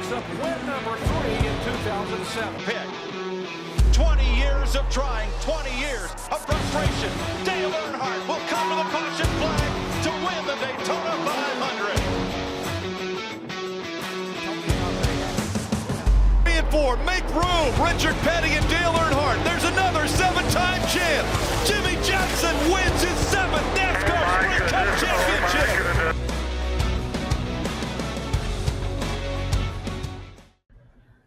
picks up win number 3 in 2007. Pick. 20 years of trying, 20 years of frustration. Dale Earnhardt will come to the caution flag to win the Daytona 500. 3 and 4, make room. Richard Petty and Dale Earnhardt. There's another 7-time champ. Jimmy Johnson wins his 7th NASCAR Sprint Cup championship.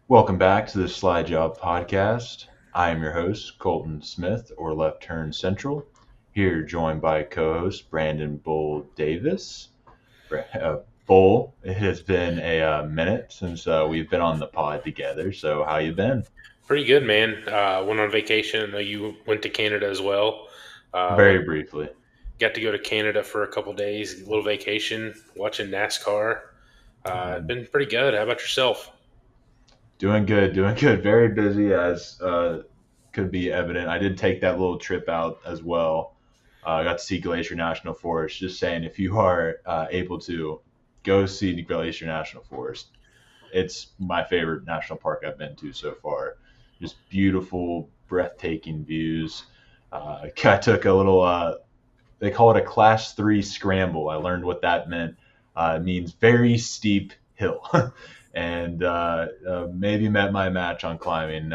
Welcome back to the Slide Job Podcast. I am your host, Colton Smith, or Left Turn Central, here joined by co-host Brandon Bull Davis. Bull, it has been a minute since we've been on the pod together, so how you been? Pretty good, man. Went on vacation. I know you went to Canada as well. Very briefly. Got to go to Canada for a couple days, a little vacation, watching NASCAR. Been pretty good. How about yourself? Doing good. Very busy, as could be evident. I did take that little trip out as well. I got to see Glacier National Forest. Just saying, if you are able to go see the Glacier National Forest, it's my favorite national park I've been to so far. Just beautiful, breathtaking views. I took a little, they call it a Class 3 scramble. I learned what that meant. It means very steep hill. And maybe met my match on climbing.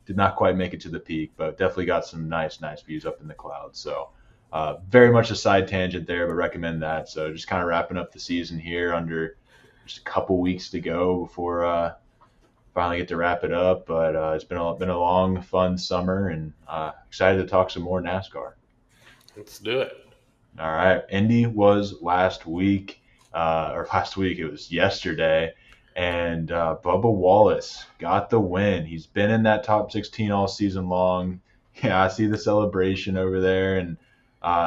Did not quite make it to the peak, but definitely got some nice views up in the clouds. So very much a side tangent there, but recommend that. So just kind of wrapping up the season here under just a couple weeks to go before finally get to wrap it up. But it's been a long, fun summer, and excited to talk some more NASCAR. Let's do it. All right. Indy was last week. It was yesterday. And Bubba Wallace got the win. He's been in that top 16 all season long. Yeah, I see the celebration over there. And,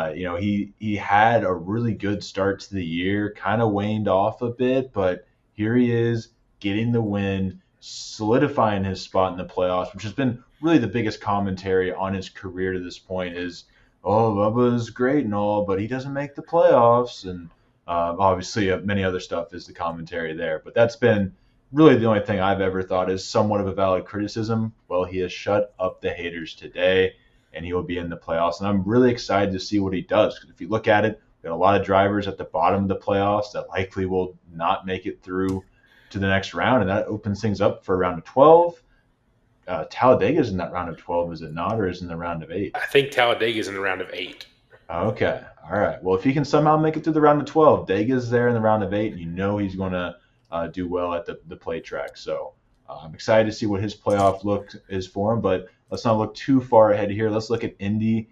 he had a really good start to the year, kind of waned off a bit, but here he is getting the win, solidifying his spot in the playoffs, which has been really the biggest commentary on his career to this point is, oh, Bubba's great and all, but he doesn't make the playoffs. And obviously, many other stuff is the commentary there. But that's been really the only thing I've ever thought is somewhat of a valid criticism. Well, he has shut up the haters today, and he will be in the playoffs. And I'm really excited to see what he does. Because if you look at it, we've got a lot of drivers at the bottom of the playoffs that likely will not make it through to the next round. And that opens things up for a round of 12. Talladega's in that round of 12, is it not? Or is it in the round of 8? I think Talladega's in the round of 8. Okay. All right. Well, if he can somehow make it to the round of 12, Dega's there in the round of 8, and you know he's going to do well at the play track. So I'm excited to see what his playoff look is for him. But let's not look too far ahead here. Let's look at Indy.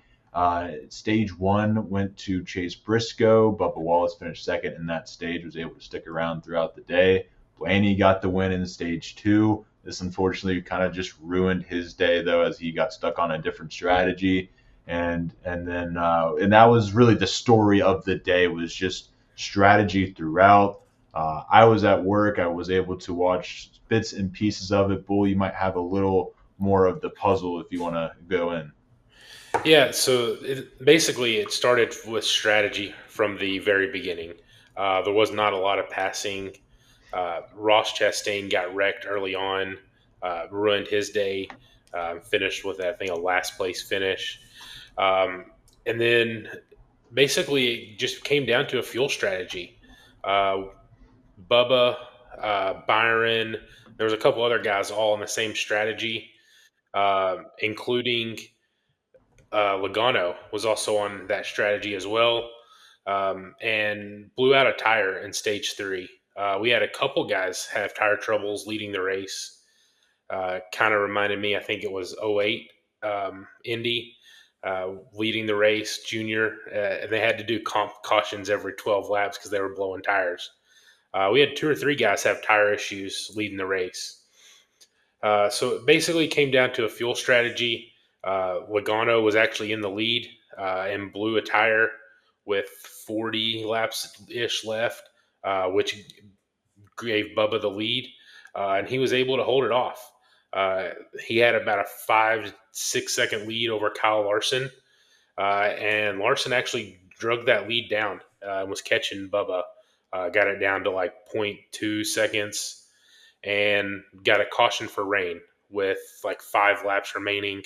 Stage 1 went to Chase Briscoe. Bubba Wallace finished second in that stage, was able to stick around throughout the day. Blaney got the win in Stage 2. This unfortunately kind of just ruined his day, though, as he got stuck on a different strategy. And that was really the story of the day, was just strategy throughout. I was at work. I was able to watch bits and pieces of it. Bull, you might have a little more of the puzzle if you want to go in. Yeah, so it started with strategy from the very beginning. There was not a lot of passing. Ross Chastain got wrecked early on, ruined his day, finished with, I think, a last place finish. And then basically it just came down to a fuel strategy. Bubba, Byron, there was a couple other guys all on the same strategy, including Logano was also on that strategy as well, and blew out a tire in Stage 3. We had a couple guys have tire troubles leading the race. Kind of reminded me, I think it was 08 Indy. Leading the race, Junior, and they had to do cautions every 12 laps because they were blowing tires. We had 2 or 3 guys have tire issues leading the race. So it basically came down to a fuel strategy. Logano was actually in the lead and blew a tire with 40 laps-ish left, which gave Bubba the lead, and he was able to hold it off. He had about a 5-6 second lead over Kyle Larson, and Larson actually drug that lead down and was catching Bubba, got it down to like 0.2 seconds. and got a caution for rain with like 5 laps remaining.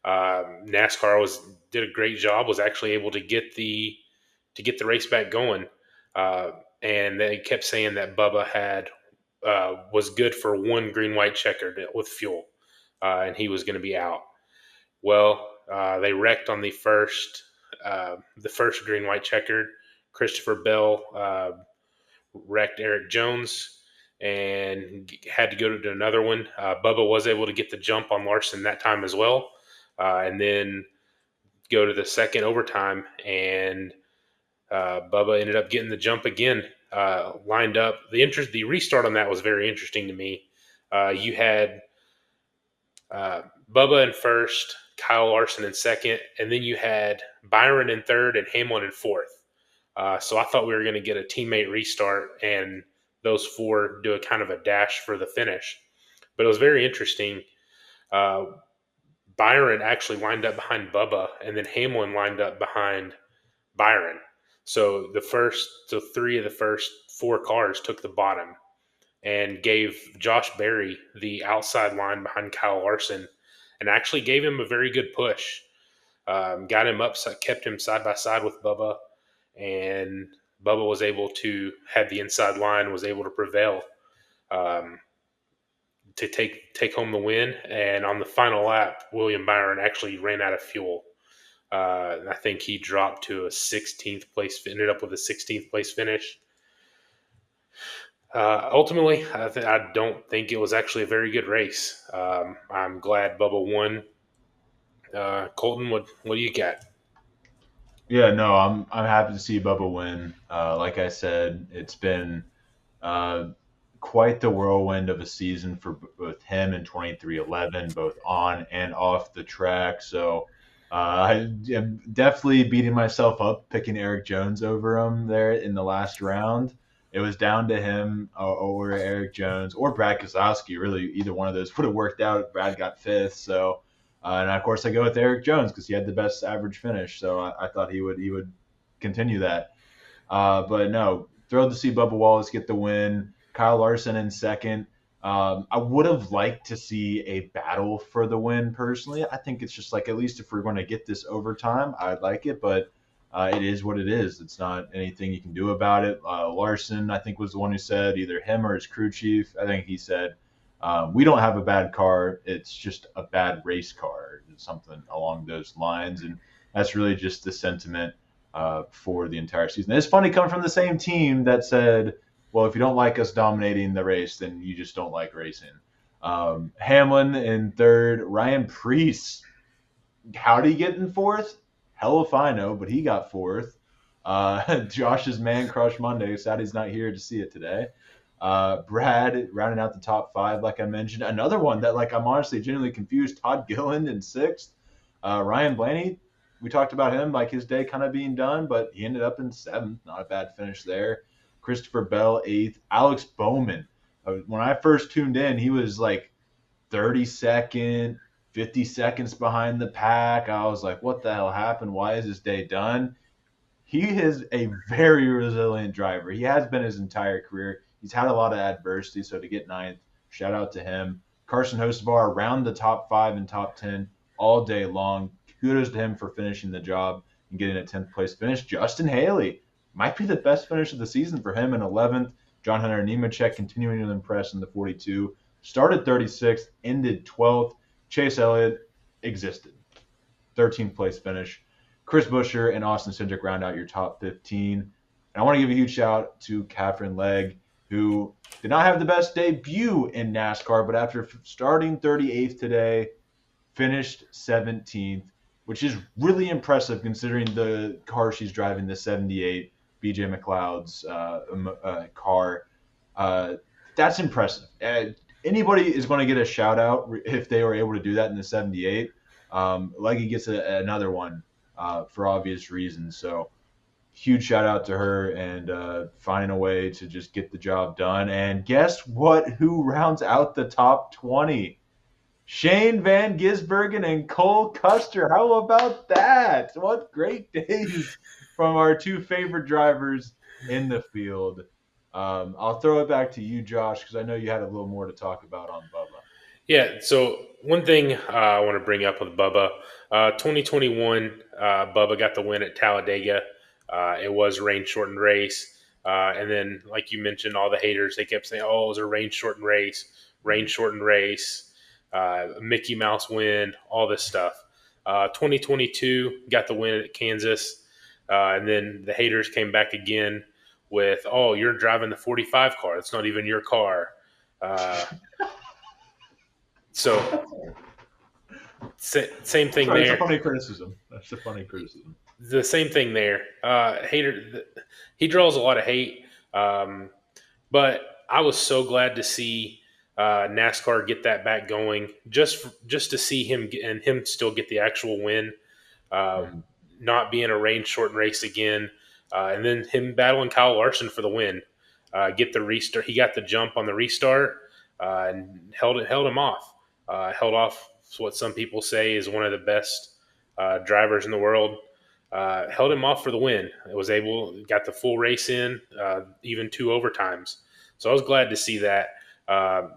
NASCAR did a great job. Was actually able to get the race back going, and they kept saying that Bubba was good for one green white checkered with fuel, and he was going to be out. Well, they wrecked on the first green white checkered. Christopher Bell wrecked Eric Jones and had to go to another one. Bubba was able to get the jump on Larson that time as well, and then go to the second overtime, and Bubba ended up getting the jump again. Lined up. The restart on that was very interesting to me. You had Bubba in first, Kyle Larson in second, and then you had Byron in third and Hamlin in fourth. So I thought we were going to get a teammate restart and those four do a kind of a dash for the finish. But it was very interesting. Byron actually lined up behind Bubba, and then Hamlin lined up behind Byron. So three of the first 4 cars took the bottom and gave Josh Berry the outside line behind Kyle Larson, and actually gave him a very good push. Got him up, kept him side by side with Bubba, and Bubba was able to have the inside line, was able to prevail to take home the win. And on the final lap, William Byron actually ran out of fuel. I think he dropped to a 16th place, ended up with a 16th place finish. Ultimately, I don't think it was actually a very good race. I'm glad Bubba won. Colton, what do you got? Yeah, no, I'm happy to see Bubba win. Like I said, it's been uh, quite the whirlwind of a season for both him and 2311, both on and off the track. So I am definitely beating myself up picking Eric Jones over him there in the last round. It was down to him or Eric Jones or Brad Keselowski. Really, either one of those would have worked out. Brad got fifth, so and of course I go with Eric Jones because he had the best average finish. So I thought he would continue that. But no, thrilled to see Bubba Wallace get the win. Kyle Larson in second. I would have liked to see a battle for the win personally. I think it's just like, at least if we're going to get this overtime, I'd like it, but it is what it is. It's not anything you can do about it. Larson, I think, was the one who said, either him or his crew chief, I think he said, we don't have a bad car. It's just a bad race car, something along those lines. And that's really just the sentiment for the entire season. It's funny coming from the same team that said, well, if you don't like us dominating the race, then you just don't like racing. Hamlin in third. Ryan Preece, how did he get in fourth? Hell if I know, but he got fourth. Josh's man crush Monday. Sad he's not here to see it today. Brad rounding out the top 5, like I mentioned. Another one that, like, I'm honestly genuinely confused. Todd Gilliland in 6th. Ryan Blaney, we talked about him, like his day kind of being done, but he ended up in 7th. Not a bad finish there. Christopher Bell 8th. Alex Bowman. When I first tuned in, he was like 32nd, 50 seconds behind the pack. I was like, what the hell happened? Why is this day done? He is a very resilient driver. He has been his entire career. He's had a lot of adversity, so to get 9th, shout out to him. Carson Hocevar around the top 5 and top 10 all day long. Kudos to him for finishing the job and getting a 10th place finish. Justin Haley might be the best finish of the season for him in 11th. John Hunter Nemechek continuing to impress in the 42. Started 36th, ended 12th. Chase Elliott existed. 13th place finish. Chris Buescher and Austin Cindric round out your top 15. And I want to give a huge shout out to Catherine Legg, who did not have the best debut in NASCAR, but after starting 38th today, finished 17th, which is really impressive considering the car she's driving, the 78 BJ McLeod's car. That's impressive. Anybody is going to get a shout out if they were able to do that in the 78. Leggy gets another one for obvious reasons. So huge shout out to her and finding a way to just get the job done. And guess what? Who rounds out the top 20? Shane Van Gisbergen and Cole Custer. How about that? What great days from our two favorite drivers in the field. I'll throw it back to you, Josh, because I know you had a little more to talk about on Bubba. Yeah. So one thing I want to bring up with Bubba, 2021, Bubba got the win at Talladega. It was a rain shortened race, and then like you mentioned, all the haters they kept saying, "Oh, it was a rain shortened race, rain shortened race, Mickey Mouse win, all this stuff." 2022 got the win at Kansas, and then the haters came back again with, "Oh, you're driving the 45 car. It's not even your car." Uh, so same thing Sorry, it's a there. funny criticism. That's a funny criticism. The same thing there. He draws a lot of hate, but I was so glad to see NASCAR get that back going, just to see and him still get the actual win, uh, Mhm. not being a rain shortened race again, and then him battling Kyle Larson for the win. Get the restart. He got the jump on the restart and held him off. Held off what some people say is one of the best drivers in the world. Held him off for the win. It was got the full race in, even 2 overtimes. So I was glad to see that. Uh,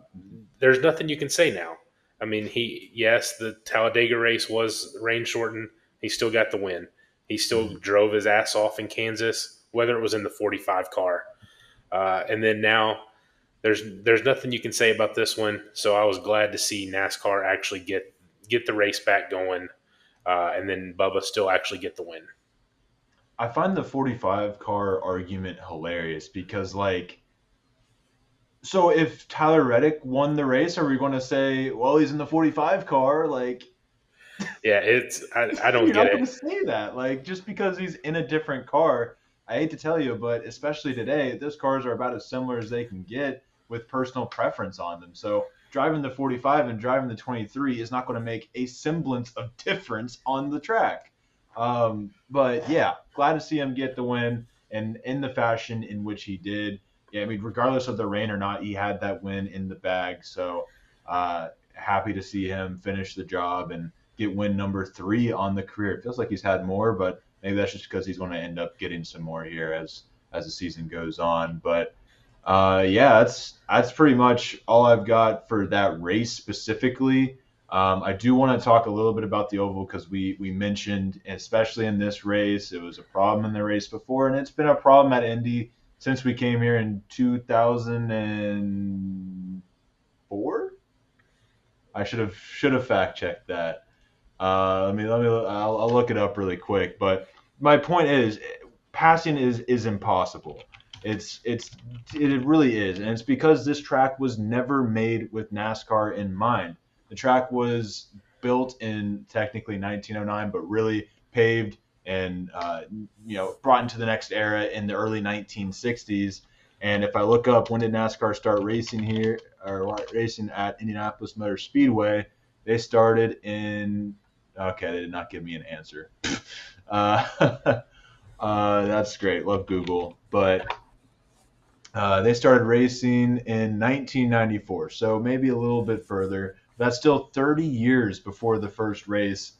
there's nothing you can say now. I mean, yes, the Talladega race was rain shortened. He still got the win. He still Mhm. drove his ass off in Kansas, whether it was in the 45 car. And then now there's nothing you can say about this one. So I was glad to see NASCAR actually get the race back going, and then Bubba still actually get the win. I find the 45 car argument hilarious because, like, so if Tyler Reddick won the race, are we going to say, well, he's in the 45 car? Like, Yeah, I don't you're get not it. going to say that. Like, just because he's in a different car, I hate to tell you, but especially today, those cars are about as similar as they can get with personal preference on them. So driving the 45 and driving the 23 is not going to make a semblance of difference on the track. But yeah, glad to see him get the win and in the fashion in which he did. Yeah, I mean, regardless of the rain or not, he had that win in the bag. So happy to see him finish the job and get win number 3 on the career. It feels like he's had more, but maybe that's just because he's going to end up getting some more here as the season goes on. But yeah, that's pretty much all I've got for that race specifically. I do want to talk a little bit about the oval because we mentioned, especially in this race, it was a problem in the race before, and it's been a problem at Indy since we came here in 2004. I should have fact checked that. I'll look it up really quick. But my point is, passing is impossible. It really is, and it's because this track was never made with NASCAR in mind. The track was built in technically 1909, but really paved and brought into the next era in the early 1960s. And if I look up when did NASCAR start racing here or racing at Indianapolis Motor Speedway, they started in. Okay, they did not give me an answer. uh, that's great. Love Google. But they started racing in 1994, so maybe a little bit further. That's still 30 years before the first race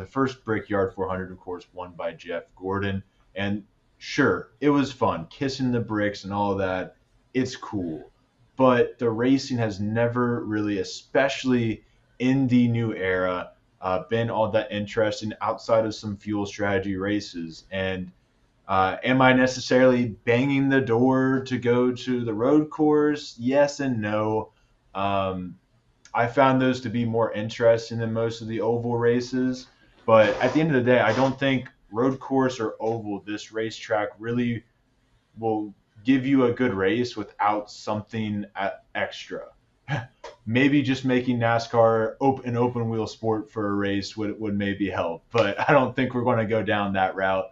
first Brickyard 400, of course, won by Jeff Gordon. And sure, it was fun, kissing the bricks and all of that. It's cool, but the racing has never really, especially in the new era, been all that interesting outside of some fuel strategy races. And am I necessarily banging the door to go to the road course? Yes and no. Um, I found those to be more interesting than most of the oval races. But at the end of the day, I don't think road course or oval, this racetrack really will give you a good race without something extra. Maybe just making NASCAR an open wheel sport for a race would maybe help, but I don't think we're going to go down that route.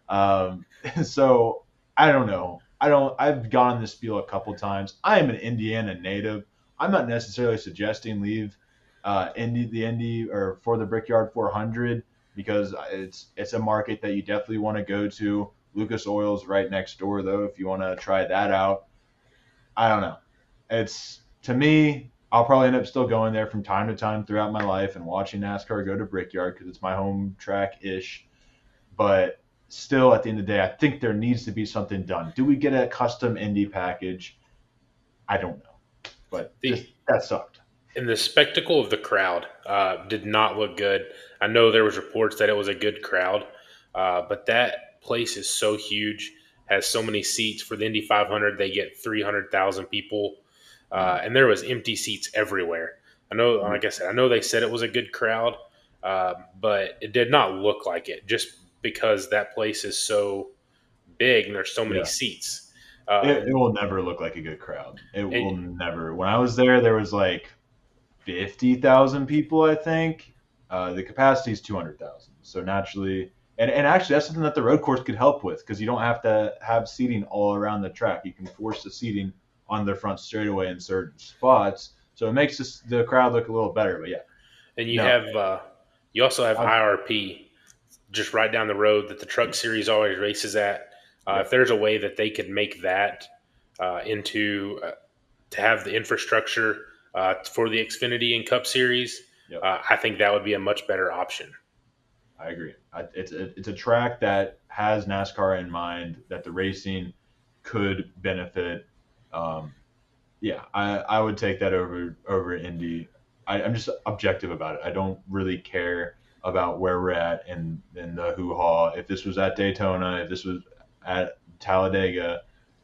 Um, so I don't know. I've gone on this spiel a couple times. I am an Indiana native. I'm not necessarily suggesting leave the Indy or for the Brickyard 400 because it's a market that you definitely want to go to. Lucas Oil's right next door though. If you want to try that out, I don't know. It's to me, I'll probably end up still going there from time to time throughout my life and watching NASCAR go to Brickyard because it's my home track ish. But still, at the end of the day, I think there needs to be something done. Do we get a custom Indy package? I don't know, but The just that sucked. and the spectacle of the crowd did not look good. I know there was reports that it was a good crowd, but that place is so huge, has so many seats for the Indy 500. They get 300,000 people, and there was empty seats everywhere. I know, like I said, I know they said it was a good crowd, but it did not look like it, just because that place is so big and there's so many Yeah. seats. It And, will never look like a good crowd. It and will never. When I was there was like 50,000 people, I think. The capacity is 200,000. So naturally, and actually, that's something that the road course could help with because you don't have to have seating all around the track. You can force the seating on the front straightaway in certain spots. So it makes the crowd look a little better. But yeah, and no. you also have I, IRP just right down the road that the Truck Series always races at. If yep, there's a way that they could make that into to have the infrastructure for the Xfinity and Cup Series, yep. I think that would be a much better option. I agree. It's a track that has NASCAR in mind that the racing could benefit. Um, yeah, I would take that over Indy. I'm just objective about it. I don't really care about where we're at in the hoo ha. If this was at Daytona, if this was at Talladega,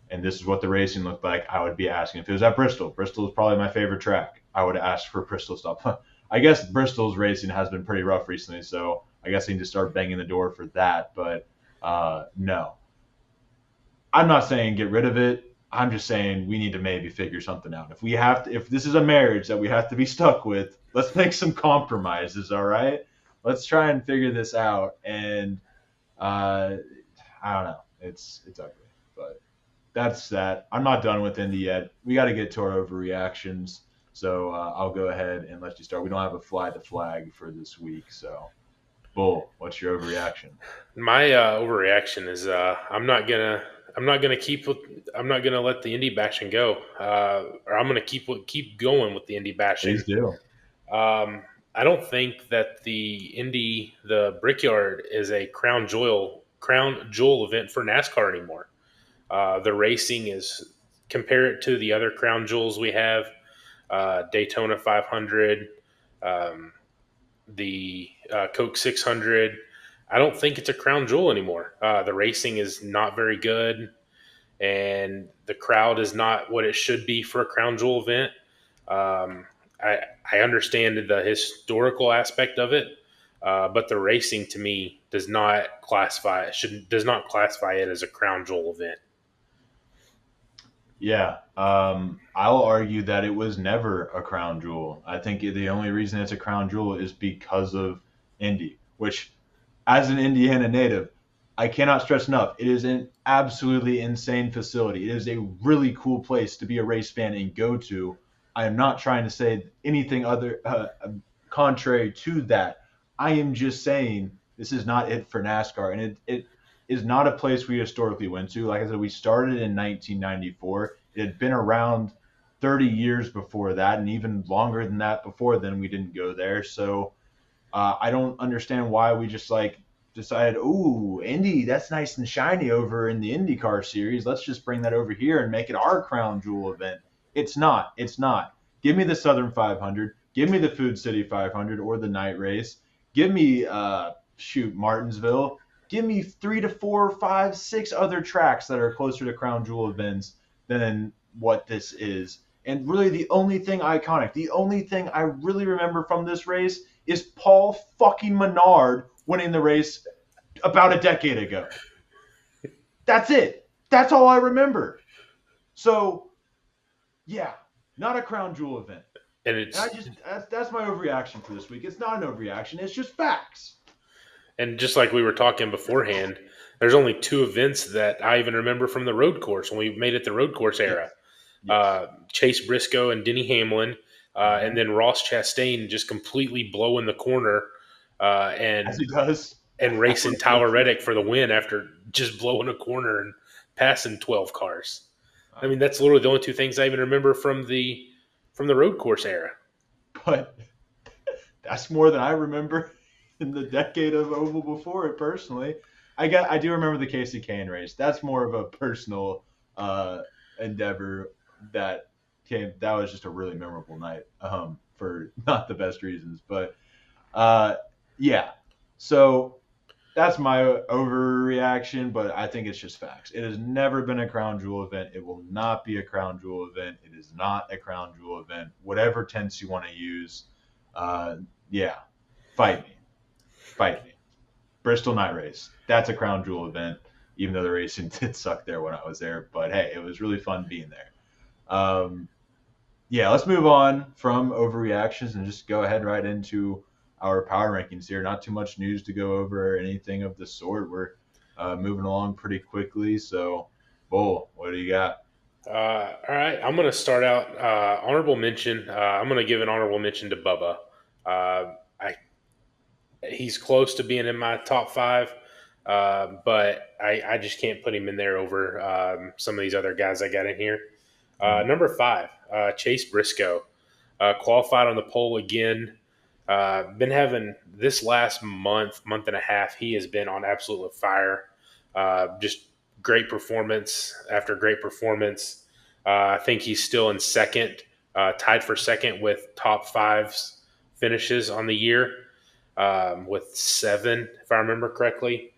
and this is what the racing looked like, I would be asking. If it was at Bristol, Bristol is probably my favorite track. I would ask for Bristol stuff. I guess Bristol's racing has been pretty rough recently, so I guess I need to start banging the door for that. But no, I'm not saying get rid of it. I'm just saying we need to maybe figure something out. If we have to, if this is a marriage that we have to be stuck with, let's make some compromises. All right, let's try and figure this out. And uh, I don't know. It's ugly, but that's that. I'm not done with Indy yet. We got to get to our overreactions. So I'll go ahead and let you start. We don't have a fly the flag for this week. So, Bull, what's your overreaction? My overreaction is I'm not gonna keep with, I'm not gonna let the Indy bashing go, or I'm gonna keep going with the Indy bashing. Please do. I don't think that the Brickyard is a crown jewel event for NASCAR anymore. The racing is compare it to the other crown jewels we have, Daytona 500, um, the Coke 600. I don't think it's a crown jewel anymore. The racing is not very good, and the crowd is not what it should be for a crown jewel event. Um, I, I understand the historical aspect of it, but the racing to me does not classify it as a crown jewel event. Yeah, I'll argue that it was never a crown jewel. I think the only reason it's a crown jewel is because of Indy, which, as an Indiana native, I cannot stress enough. It is an absolutely insane facility. It is a really cool place to be a race fan and go to. I am not trying to say anything other contrary to that. I am just saying this is not it for NASCAR, and it is not a place we historically went to. Like I said, we started in 1994. It had been around 30 years before that, and even longer than that before then. We didn't go there, so I don't understand why we just like decided, ooh, Indy, that's nice and shiny over in the IndyCar series. Let's just bring that over here and make it our crown jewel event. It's not. It's not. Give me the Southern 500. Give me the Food City 500 or the night race. Give me Martinsville. Give me 3 to 4, 5, 6 other tracks that are closer to crown jewel events than what this is. And really, the only thing iconic, the only thing I really remember from this race is Paul fucking Menard winning the race about a decade ago. That's it. That's all I remember. So, yeah, not a crown jewel event. And And I just that's my overreaction for this week. It's not an overreaction. It's just facts. just like we were talking beforehand, there's only two events that I even remember from the road course when we made it the road course era. Yes. Yes. Chase Briscoe and Denny Hamlin, and then Ross Chastain just completely blowing the corner As he does. and racing Tyler Reddick for the win after just blowing a corner and passing 12 cars. I mean, that's literally the only two things I even remember from the road course era. But that's more than I remember in the decade of oval before it personally. I do remember the Casey Kane race. That's more of a personal endeavor that came. That was just a really memorable night for not the best reasons, but uh, yeah. So that's my overreaction, but I think it's just facts. It has never been a crown jewel event. It will not be a crown jewel event. It is not a crown jewel event. Whatever tense you want to use, uh, yeah, fight me, fight me. Bristol Night Race. That's a crown jewel event, even though the racing did suck there when I was there. But hey, it was really fun being there. Um, yeah, let's move on from overreactions and just go ahead right into our power rankings here. Not too much news to go over or anything of the sort. We're moving along pretty quickly. So, Bull, what do you got? All right, I'm going to start out honorable mention. I'm going to give an honorable mention to Bubba. I He's close to being in my top five, but I just can't put him in there over some of these other guys I got in here. Number five, Chase Briscoe, qualified on the pole again. Been having this last month and a half, he has been on absolute fire. Just great performance after great performance. I think he's still in second, tied for second with top fives finishes on the year, with 7, if I remember correctly.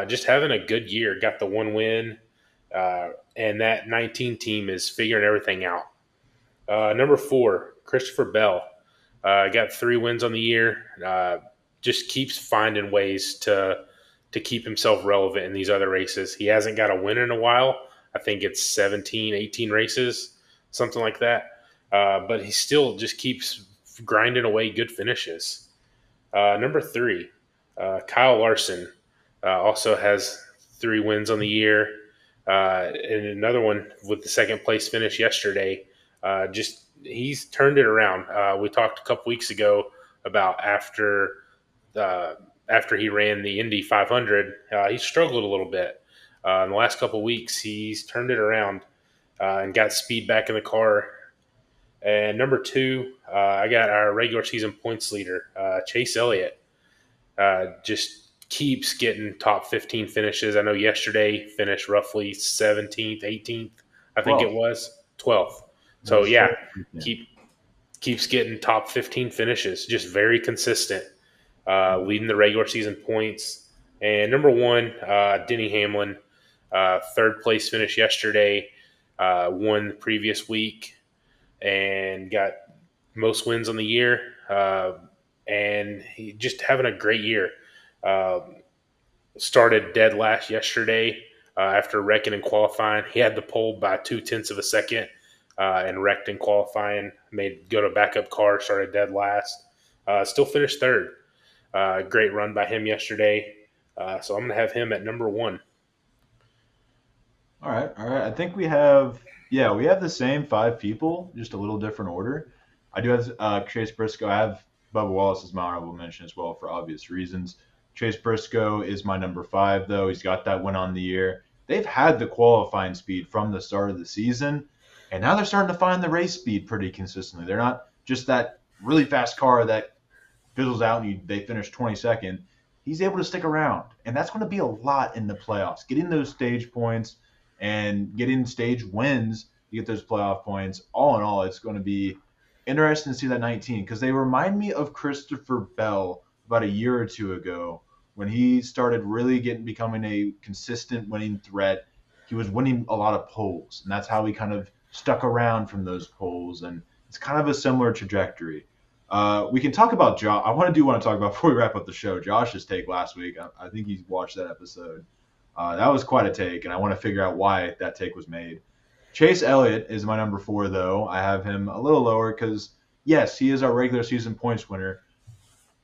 Just having a good year. Got the one win, and that 19 team is figuring everything out. Number 4, Christopher Bell. Got 3 wins on the year. Just keeps finding ways to keep himself relevant in these other races. He hasn't got a win in a while. I think it's 17, 18 races, something like that. But he still just keeps grinding away good finishes. Number 3, Kyle Larson also has 3 wins on the year. And another one with the second place finish yesterday. Just he's turned it around. We talked a couple weeks ago about after he ran the Indy 500, he struggled a little bit. In the last couple weeks, he's turned it around and got speed back in the car. And number 2, I got our regular season points leader, Chase Elliott. Just keeps getting top 15 finishes. I know yesterday finished roughly 17th, 18th, I think 12th. it was 12th. So yeah, keeps getting top 15 finishes. Just very consistent, leading the regular season points. And number 1, Denny Hamlin, third place finish yesterday, won the previous week, and got most wins on the year. And he just having a great year. Started dead last yesterday after wrecking and qualifying. He had the pole by 0.2 of a second and wrecked in qualifying. Go to backup car, started dead last. Still finished third. Great run by him yesterday. So I'm going to have him at number 1. All right. I think we have the same 5 people, just a little different order. I do have Chase Briscoe. I have Bubba Wallace as my honorable mention as well for obvious reasons. Chase Briscoe is my number 5, though. He's got that win on the year. They've had the qualifying speed from the start of the season, and now they're starting to find the race speed pretty consistently. They're not just that really fast car that fizzles out and they finish 22nd. He's able to stick around, and that's going to be a lot in the playoffs. Getting those stage points and getting stage wins, you get those playoff points. All in all, it's going to be interesting to see that 19 because they remind me of Christopher Bell about a year or 2 ago when he started really becoming a consistent winning threat. He was winning a lot of poles, and that's how he kind of stuck around from those poles, and it's kind of a similar trajectory. We can talk about Josh. I want to talk about before we wrap up the show. Josh's take last week. I think he watched that episode. That was quite a take, and I want to figure out why that take was made. Chase Elliott is my number 4, though. I have him a little lower because, yes, he is our regular season points winner,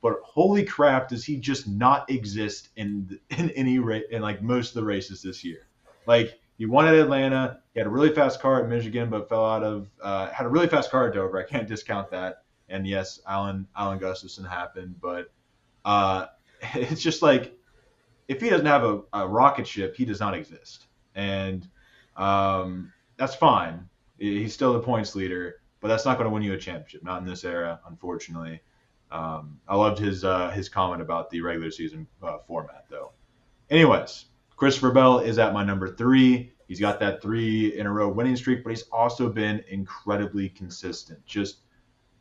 but holy crap, does he just not exist in any in like most of the races this year? Like he won at Atlanta, he had a really fast car at Michigan, but fell out of had a really fast car at Dover. I can't discount that. And yes, Alan Gustafson happened, but it's just like if he doesn't have a rocket ship, he does not exist, and that's fine. He's still the points leader, but that's not going to win you a championship. Not in this era, unfortunately. I loved his comment about the regular season format, though. Anyways, Christopher Bell is at my number 3. He's got that 3-in-a-row winning streak, but he's also been incredibly consistent. Just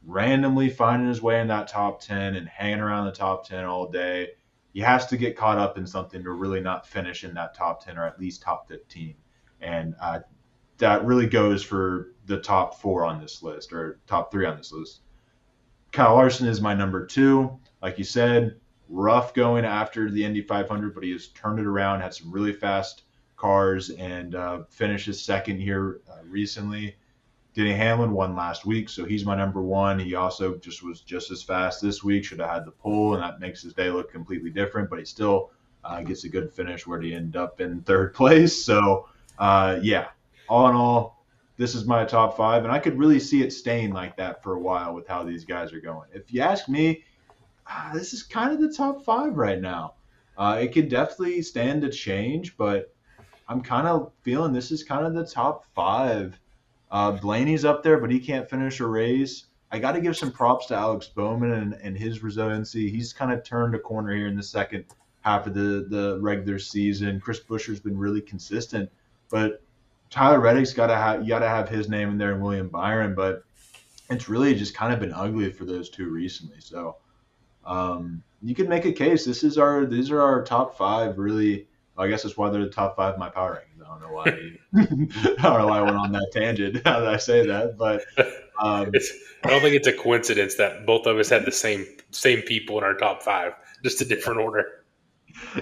randomly finding his way in that top 10 and hanging around the top 10 all day. He has to get caught up in something to really not finish in that top 10 or at least top 15. And that really goes for the top 4 on this list or top 3 on this list. Kyle Larson is my number 2. Like you said, rough going after the Indy 500, but he has turned it around, had some really fast cars, and finished his second here recently. Denny Hamlin won last week, so he's my number 1. He also was just as fast this week. Should have had the pole, and that makes his day look completely different. But he still gets a good finish where he ended up in 3rd place. So yeah, all in all, this is my top 5, and I could really see it staying like that for a while with how these guys are going. If you ask me, this is kind of the top 5 right now. It could definitely stand to change, but I'm kind of feeling this is kind of the top 5. Blaney's up there, but he can't finish a race. I got to give some props to Alex Bowman and his resiliency. He's kind of turned a corner here in the second half of the regular season. Chris Buescher's been really consistent, but Tyler Reddick's got to have his name in there, and William Byron. But it's really just kind of been ugly for those two recently. So you could make a case. These are our top 5. Really, I guess that's why they're the top 5 of my power rankings. I don't know why. I don't know why I went on that tangent. How did I say that? But I don't think it's a coincidence that both of us had the same people in our top 5, just a different order.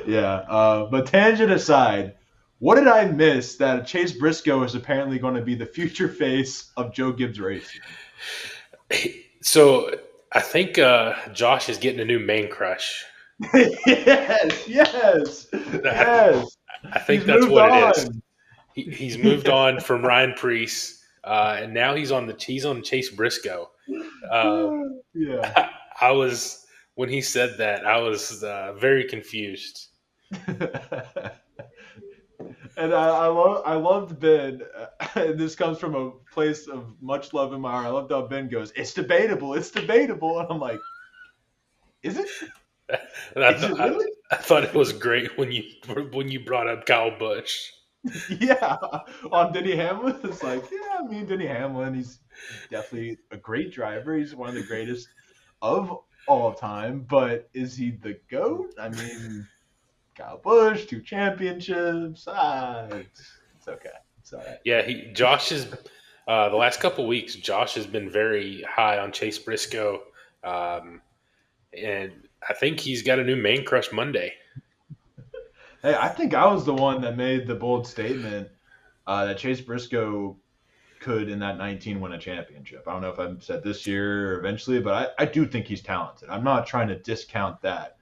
Yeah. But tangent aside, what did I miss that Chase Briscoe is apparently going to be the future face of Joe Gibbs Racing? So I think Josh is getting a new main crush. yes. I think that's what it is. He's moved on from Ryan Preece, and now he's on Chase Briscoe. Yeah. I was when he said that, I was very confused. And I loved Ben. And this comes from a place of much love in my heart. I loved how Ben goes, "It's debatable, and I'm like, is it? I thought it was great when you brought up Kyle Busch. Yeah, on Denny Hamlin, it's like, yeah, I mean, Denny Hamlin, he's definitely a great driver. He's one of the greatest of all time, but is he the GOAT? I mean, Kyle Busch, 2 championships. It's okay. It's all right. Yeah, Josh is the last couple weeks. Josh has been very high on Chase Briscoe, and I think he's got a new main crush Monday. Hey, I think I was the one that made the bold statement that Chase Briscoe could, in that 19, win a championship. I don't know if I've said this year or eventually, but I do think he's talented. I'm not trying to discount that.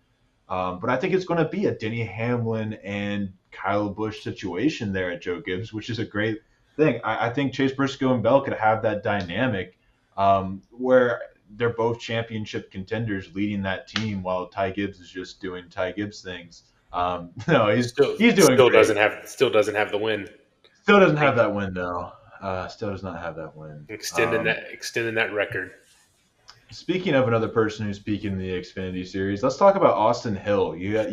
But I think it's going to be a Denny Hamlin and Kyle Busch situation there at Joe Gibbs, which is a great thing. I think Chase Briscoe and Bell could have that dynamic where they're both championship contenders leading that team while Ty Gibbs is just doing Ty Gibbs things. No, he's doing still great. doesn't have the win. Still doesn't have that win though. Still does not have that win. Extending that record. Speaking of another person who's peaking in the Xfinity Series, let's talk about Austin Hill. You had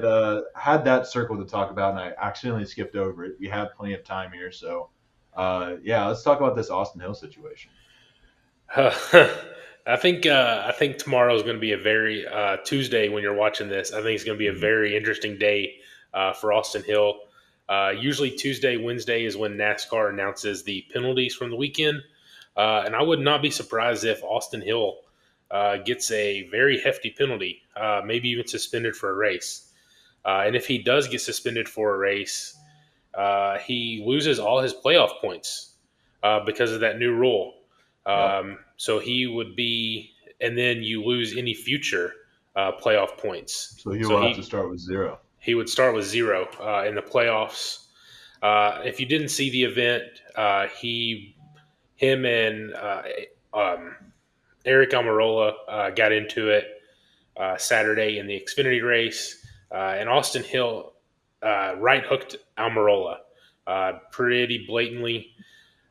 that circle to talk about, and I accidentally skipped over it. We have plenty of time here, so let's talk about this Austin Hill situation. I think tomorrow is going to be a very Tuesday when you're watching this. I think it's going to be a very interesting day for Austin Hill. Usually Tuesday, Wednesday is when NASCAR announces the penalties from the weekend. And I would not be surprised if Austin Hill gets a very hefty penalty, maybe even suspended for a race. And if he does get suspended for a race, he loses all his playoff points because of that new rule. So he would be, and then you lose any future playoff points. So he will have to start with 0. He would start with 0 in the playoffs. If you didn't see the event, him and Eric Almirola got into it Saturday in the Xfinity race, and Austin Hill right hooked Almirola pretty blatantly.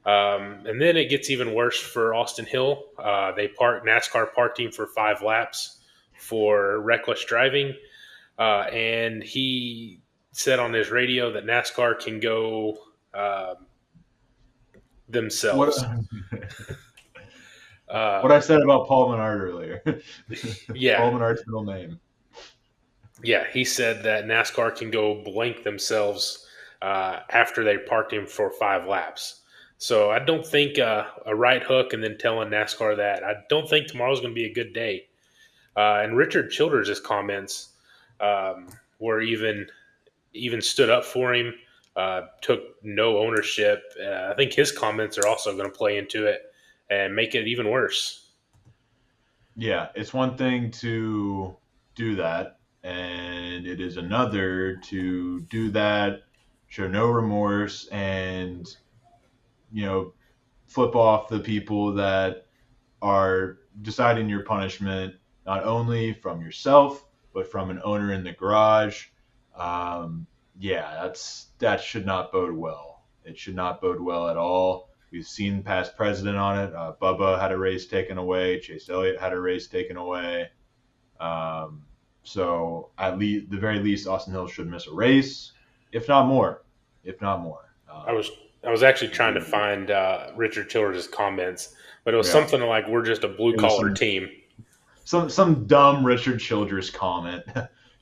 And then it gets even worse for Austin Hill. NASCAR parked him for 5 laps for reckless driving. and he said on his radio that NASCAR can go What themselves. what I said about Paul Menard earlier. Yeah, Paul Menard's middle name. yeah. He said that NASCAR can go blank themselves after they parked him for 5 laps. So I don't think a right hook and then telling NASCAR that. I don't think tomorrow's going to be a good day. And Richard Childers' comments were even stood up for him, took no ownership. I think his comments are also going to play into it and make it even worse. Yeah, it's one thing to do that, and it is another to do that, show no remorse, and flip off the people that are deciding your punishment not only from yourself but from an owner in the garage. Um, yeah, that should not bode well. It should not bode well at all. We've seen past precedent on it. Bubba had a race taken away. Chase Elliott had a race taken away. Um, so at least, the very least, Austin Hill should miss a race, if not more. If not more. I was actually trying to find Richard Childers' comments, but it was Yeah, something like, "We're just a blue it was collar team." some dumb Richard Childress comment.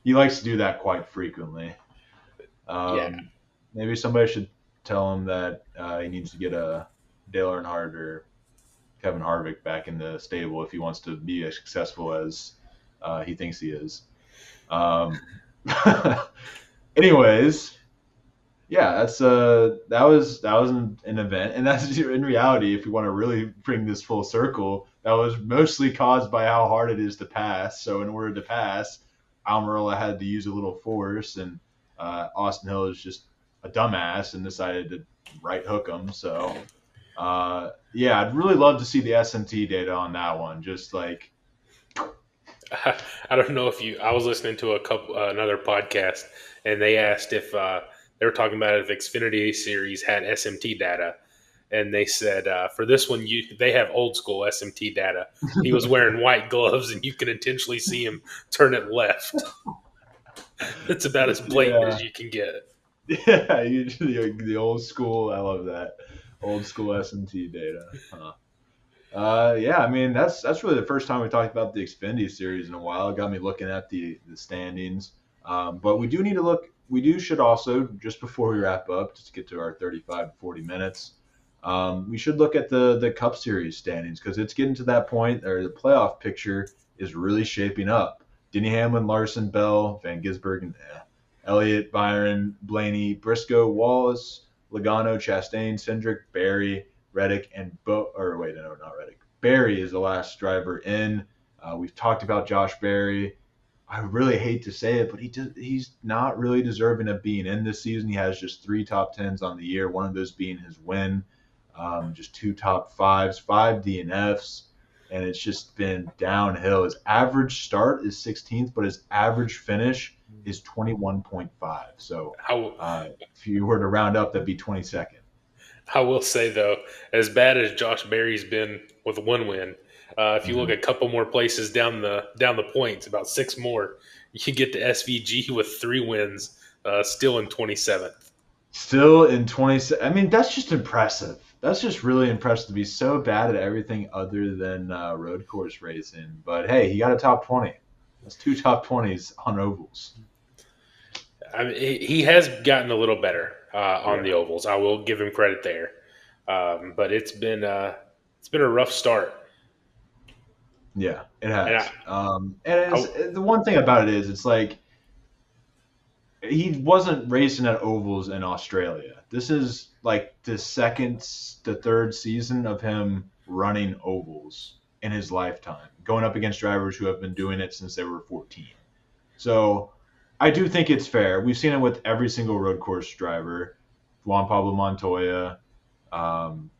He likes to do that quite frequently. Yeah, Maybe somebody should tell him that he needs to get a Dale Earnhardt or Kevin Harvick back in the stable if he wants to be as successful as he thinks he is. Um, anyways, yeah, that was an event, and that's in reality. If you want to really bring this full circle, that was mostly caused by how hard it is to pass. So in order to pass, Almirola had to use a little force, and Austin Hill is just a dumbass and decided to right hook him. So yeah, I'd really love to see the SMT data on that one. Just like I don't know if you. I was listening to another podcast, and they asked if they were talking about if Xfinity Series had SMT data, and they said for this one, they have old school SMT data. He was wearing white gloves, and you can intentionally see him turn it left. It's about as blatant yeah, as you can get. yeah, the old school. I love that old school SMT data. Huh. Yeah, I mean that's really the first time we talked about the Xfinity series in a while. It got me looking at the standings. But we do need to look. We should also, just before we wrap up, just to get to our 35 to 40 minutes. We should look at the Cup Series standings because it's getting to that point, or the playoff picture is really shaping up. Denny Hamlin, Larson, Bell, Van Gisbergen, Elliott, Byron, Blaney, Briscoe, Wallace, Logano, Chastain, Cindric, Barry, Reddick, and or wait, no, not Reddick. Barry is the last driver in. We've talked about Josh Berry. I really hate to say it, but he's not really deserving of being in this season. He has just 3 top 10s on the year, one of those being his win. Just 2 top 5s, 5 DNFs, and it's just been downhill. His average start is 16th, but his average finish is 21.5. So if you were to round up, that'd be 22nd. I will say though, as bad as Josh Berry's been with 1 win, if you look a couple more places down the points, about 6 more, you get to SVG with 3 wins, still in 27th. Still in 20. I mean, that's just impressive. That's just really impressive to be so bad at everything other than road course racing. But hey, he got a top 20. That's 2 top 20s on ovals. I mean, he has gotten a little better on the ovals. I will give him credit there, but it's been a rough start. Yeah, it has. And the one thing about it is, it's like he wasn't racing at ovals in Australia. This is like the third season of him running ovals in his lifetime, going up against drivers who have been doing it since they were 14. So I do think it's fair. We've seen it with every single road course driver: Juan Pablo Montoya,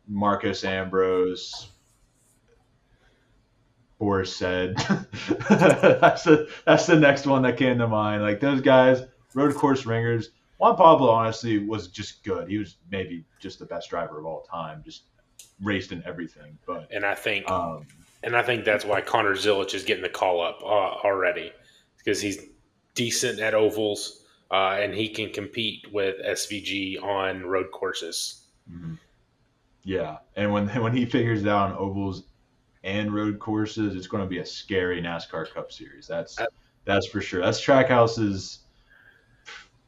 Marcus Ambrose, Boris said. that's the next one that came to mind. Like those guys, road course ringers. Juan Pablo honestly was just good. He was maybe just the best driver of all time. Just raced in everything. But and I think that's why Connor Zilic is getting the call up already, because decent at ovals, and he can compete with SVG on road courses. Mhm. Yeah, and when he figures it out on ovals and road courses, it's going to be a scary NASCAR Cup Series. That's for sure. That's Trackhouse's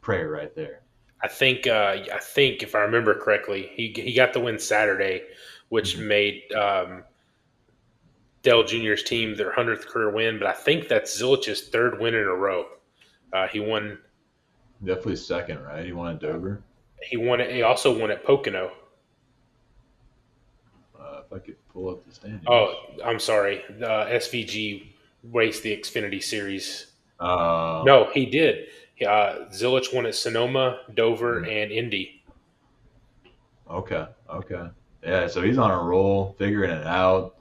prayer right there. I think if I remember correctly, he got the win Saturday, which Mhm. made Dell Jr.'s team their 100th career win. But I think that's Zilich's third win in a row. He won. Definitely second, right? He won at Dover. He won it. He also won at Pocono. If I could pull up the standings. Oh, I'm sorry. The SVG raced the Xfinity Series. Uh, No, he did. Zilich won at Sonoma, Dover, mm, and Indy. okay. Yeah, so he's on a roll, figuring it out.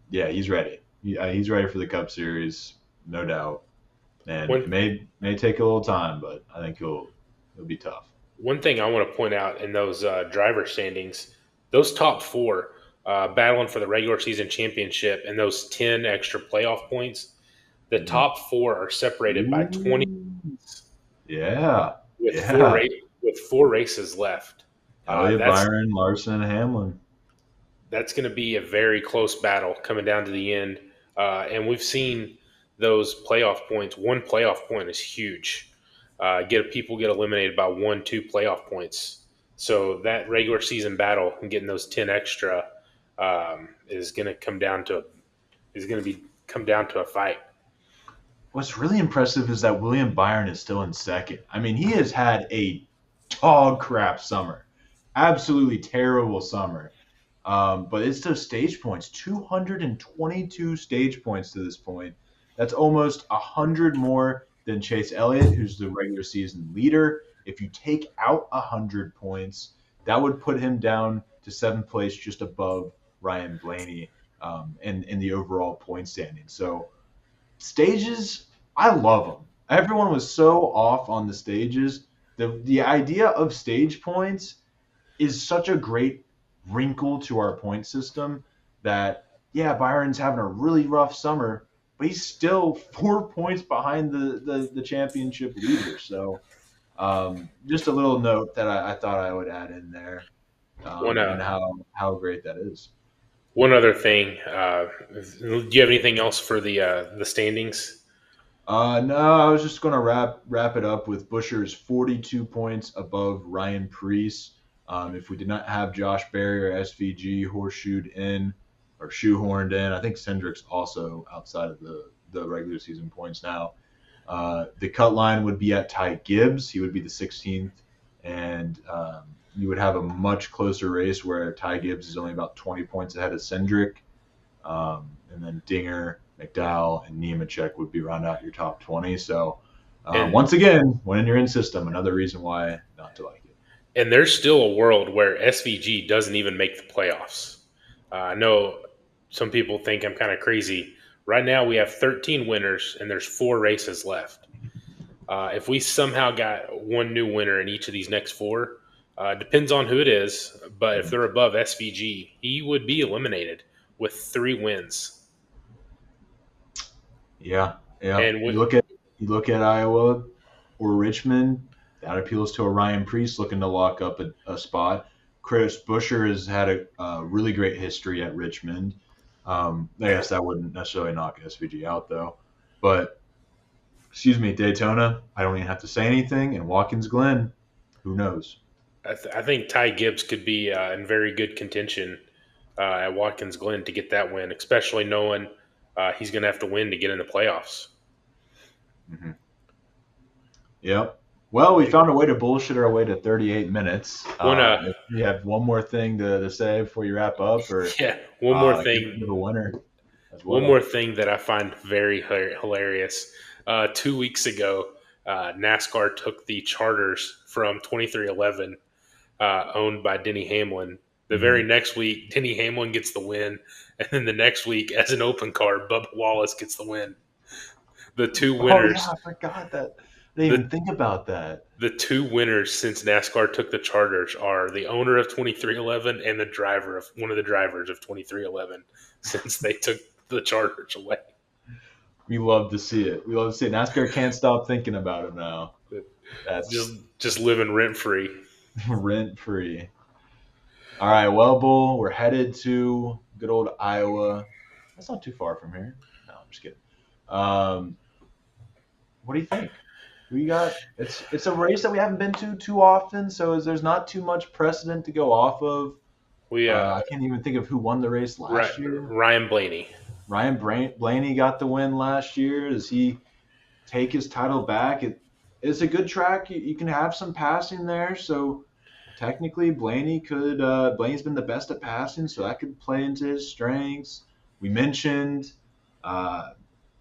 Yeah, he's ready. He's ready for the Cup Series, no doubt. And it One may take a little time, but I think he'll be tough. one thing I want to point out in those driver standings, those top four battling for the regular season championship and those 10 extra playoff points, the Mhm. top four are separated by 20 Ooh, yeah, with yeah. with four races left. Elliott, That's Byron, Larson, Hamlin. that's going to be a very close battle coming down to the end. And we've seen those playoff points. One playoff point is huge. People get eliminated by 1, 2 playoff points. So that regular season battle and getting those 10 extra is going to come down to a fight. What's really impressive is that William Byron is still in second. I mean, he has had a dog crap summer, absolutely terrible summer. But it's those stage points, 222 stage points to this point. That's almost 100 more than Chase Elliott, who's the regular season leader. If you take out 100 points, that would put him down to seventh place, just above Ryan Blaney in the overall point standing. So stages, I love them. Everyone was so off on the stages. The idea of stage points is such a great wrinkle to our point system that yeah, Byron's having a really rough summer, but he's still 4 points behind the championship leader. So just a little note that I thought I would add in there, One and how great that is. one other thing. Do you have anything else for the standings? No, I was just going to wrap it up with Buscher's 42 points above Ryan Preece. If we did not have Josh Berry or SVG horseshoed in or shoehorned in, I think Cindric's also outside of the regular season points now. The cut line would be at Ty Gibbs. He would be the 16th, and you would have a much closer race where Ty Gibbs is only about 20 points ahead of Cindric. And then Dinger, McDowell, and Nemechek would be round out your top 20. So And once again, when in your in system, another reason why not to like it. And there's still a world where SVG doesn't even make the playoffs. I know some people think I'm kind of crazy. Right now, we have 13 winners, and there's 4 races left. If we somehow got one new winner in each of these next 4, depends on who it is, but if they're above SVG, he would be eliminated with 3 wins. Yeah, yeah. And You look at Iowa or Richmond. That appeals to a Ryan Priest looking to lock up a spot. Chris Buescher has had a really great history at Richmond. I guess that wouldn't necessarily knock SVG out though. But excuse me, Daytona. I don't even have to say anything. And Watkins Glen, who knows? I think Ty Gibbs could be in very good contention at Watkins Glen to get that win, especially knowing he's going to have to win to get in the playoffs. Mm-hmm. Yep. Well, we found a way to bullshit our way to 38 minutes. One, If you have one more thing to say before you wrap up, or yeah, one more give thing. the winner as well. One more thing that I find very hilarious. 2 weeks ago, NASCAR took the charters from 2311, owned by Denny Hamlin. The very next week, Denny Hamlin gets the win, and then the next week, as an open car, Bubba Wallace gets the win. The two winners. Oh yeah, I forgot that. I didn't even think about that. The 2 winners since NASCAR took the charters are the owner of 2311 and one of the drivers of 2311 since they took the charters away. We love to see it. We love to see it. NASCAR can't stop thinking about it now. That's Just living rent free. rent free. All right, well, Bull, we're headed to good old Iowa. That's not too far from here. No, I'm just kidding. Um, what do you think? We got it's a race that we haven't been to too often, so there's not too much precedent to go off of. We I can't even think of who won the race last year. Ryan Blaney. Blaney got the win last year. Does he take his title back? It's a good track. You can have some passing there, so technically Blaney's been the best at passing, so that could play into his strengths. We mentioned uh,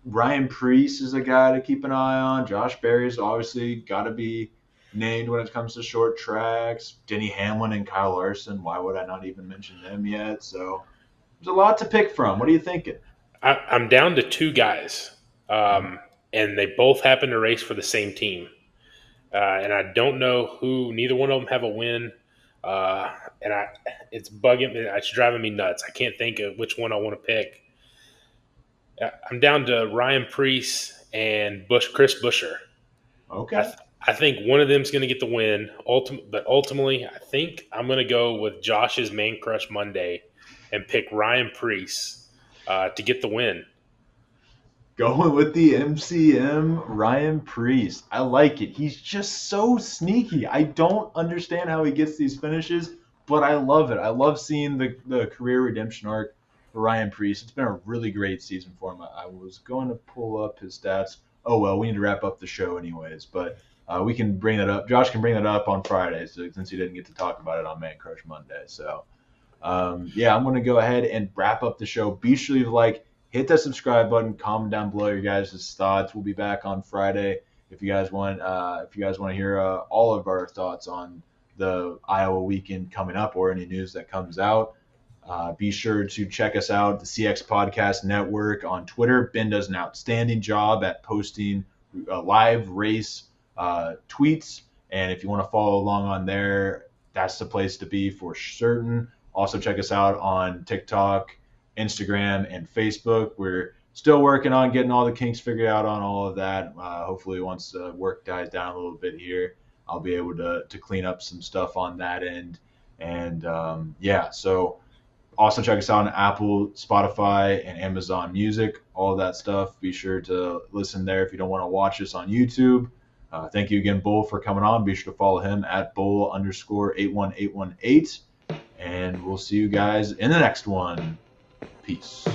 Ryan Preece is a guy to keep an eye on. Josh Berry's obviously got to be named when it comes to short tracks. Denny Hamlin and Kyle Larson. Why would I not even mention them yet? So there's a lot to pick from. What are you thinking? I'm down to two guys, and they both happen to race for the same team. And I don't know who. Neither one of them have a win, and it's bugging me. It's driving me nuts. I can't think of which one I want to pick. I'm down to Ryan Preece and Chris Buescher. Okay. I think one of them is going to get the win. But ultimately, I think I'm going to go with Josh's Man Crush Monday and pick Ryan Preece to get the win. Going with the MCM, Ryan Preece. I like it. He's just so sneaky. I don't understand how he gets these finishes, but I love it. I love seeing the career redemption arc for Ryan Preece. It's been a really great season for him. I was going to pull up his stats. Oh, well, we need to wrap up the show anyways, but we can bring that up. Josh can bring that up on Friday since he didn't get to talk about it on Man Crush Monday. So, yeah, I'm going to go ahead and wrap up the show. Be sure to hit that subscribe button. Comment down below your guys' thoughts. We'll be back on Friday if you guys want. To hear all of our thoughts on the Iowa weekend coming up or any news that comes out. Be sure to check us out, the CX Podcast Network on Twitter. Ben does an outstanding job at posting live race tweets, and if you want to follow along on there, that's the place to be for certain. Also, check us out on TikTok, Instagram, and Facebook. We're still working on getting all the kinks figured out on all of that. Hopefully, once work dies down a little bit here, I'll be able to clean up some stuff on that end. And yeah, so also check us out on Apple, Spotify, and Amazon Music, all of that stuff. Be sure to listen there if you don't want to watch us on YouTube. Thank you again, Bull, for coming on. Be sure to follow him at Bull_81818. And we'll see you guys in the next one. Peace.